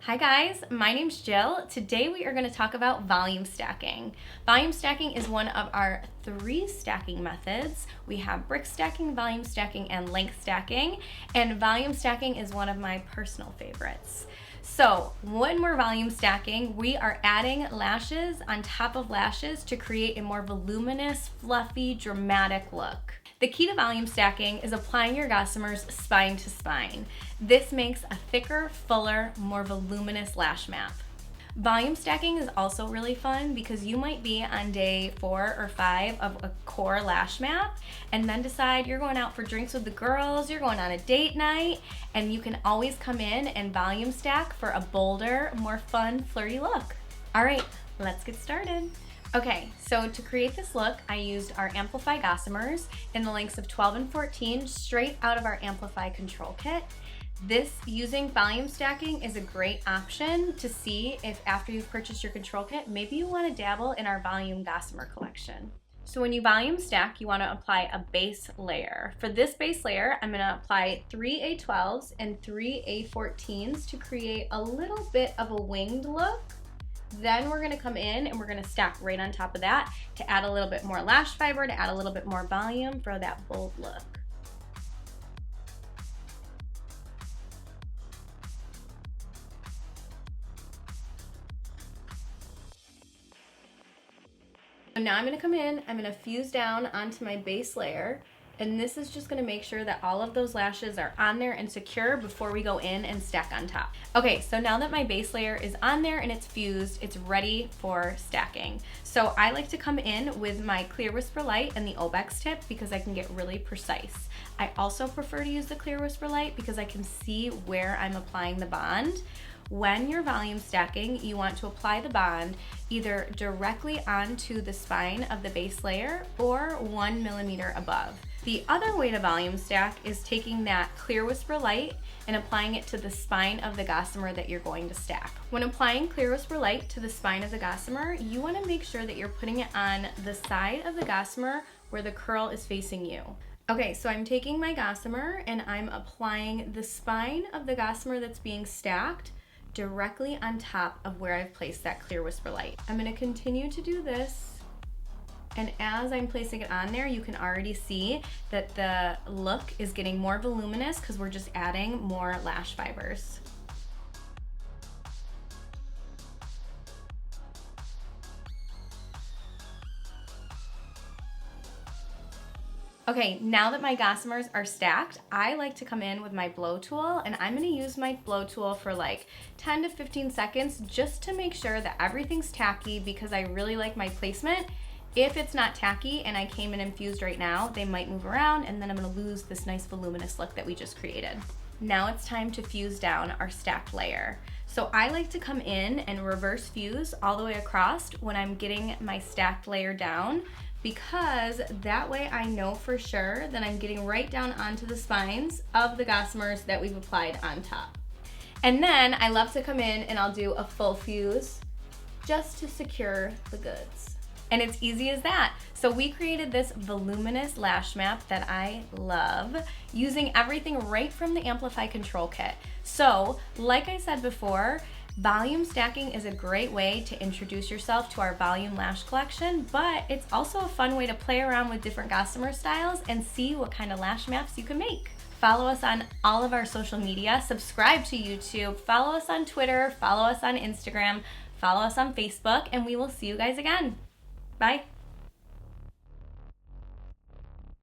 Hi guys, my name's Jill. Today we are going to talk about volume stacking. Volume stacking is one of our 3 stacking methods. We have brick stacking, volume stacking, and length stacking, and volume stacking is one of my personal favorites. So when we're volume stacking, we are adding lashes on top of lashes to create a more voluminous, fluffy, dramatic look. The key to volume stacking is applying your Gossamers spine to spine. This makes a thicker, fuller, more voluminous lash map. Volume stacking is also really fun because you might be on day 4 or 5 of a core lash map and then decide you're going out for drinks with the girls, you're going on a date night, and you can always come in and volume stack for a bolder, more fun, flirty look. All right, let's get started. Okay, so to create this look, I used our Amplify Gossamers in the lengths of 12 and 14 straight out of our Amplify Control Kit. This using volume stacking is a great option to see if after you've purchased your control kit, maybe you want to dabble in our volume Gossamer collection. So when you volume stack, you want to apply a base layer. For this base layer, I'm going to apply 3 A12s and 3 A14s to create a little bit of a winged look. Then we're going to come in and we're going to stack right on top of that to add a little bit more lash fiber, to add a little bit more volume for that bold look. So now I'm going to come in, I'm going to fuse down onto my base layer, and this is just going to make sure that all of those lashes are on there and secure before we go in and stack on top. Okay, so now that my base layer is on there and it's fused, it's ready for stacking. So I like to come in with my Clear Whisper Light and the Obex tip because I can get really precise. I also prefer to use the Clear Whisper Light because I can see where I'm applying the bond. When you're volume stacking, you want to apply the bond either directly onto the spine of the base layer or 1 millimeter above. The other way to volume stack is taking that Clear Whisper Light and applying it to the spine of the Gossamer that you're going to stack. When applying Clear Whisper Light to the spine of the Gossamer, you want to make sure that you're putting it on the side of the Gossamer where the curl is facing you. Okay, so I'm taking my Gossamer and I'm applying the spine of the Gossamer that's being stacked directly on top of where I've placed that Clear Whisper Light. I'm going to continue to do this, and as I'm placing it on there, you can already see that the look is getting more voluminous because we're just adding more lash fibers. Okay, now that my Gossamers are stacked, I like to come in with my blow tool, and I'm gonna use my blow tool for like 10 to 15 seconds just to make sure that everything's tacky because I really like my placement. If it's not tacky and I came in and fused right now, they might move around and then I'm gonna lose this nice voluminous look that we just created. Now it's time to fuse down our stacked layer. So I like to come in and reverse fuse all the way across when I'm getting my stacked layer down, because that way I know for sure that I'm getting right down onto the spines of the Gossamers that we've applied on top. And then I love to come in and I'll do a full fuse just to secure the goods. And it's easy as that. So we created this voluminous lash map that I love using everything right from the Amplify Control Kit. So like I said before, volume stacking is a great way to introduce yourself to our volume lash collection, but it's also a fun way to play around with different Gossamer styles and see what kind of lash maps you can make. Follow us on all of our social media, subscribe to YouTube, follow us on Twitter, follow us on Instagram, follow us on Facebook, and we will see you guys again. Bye.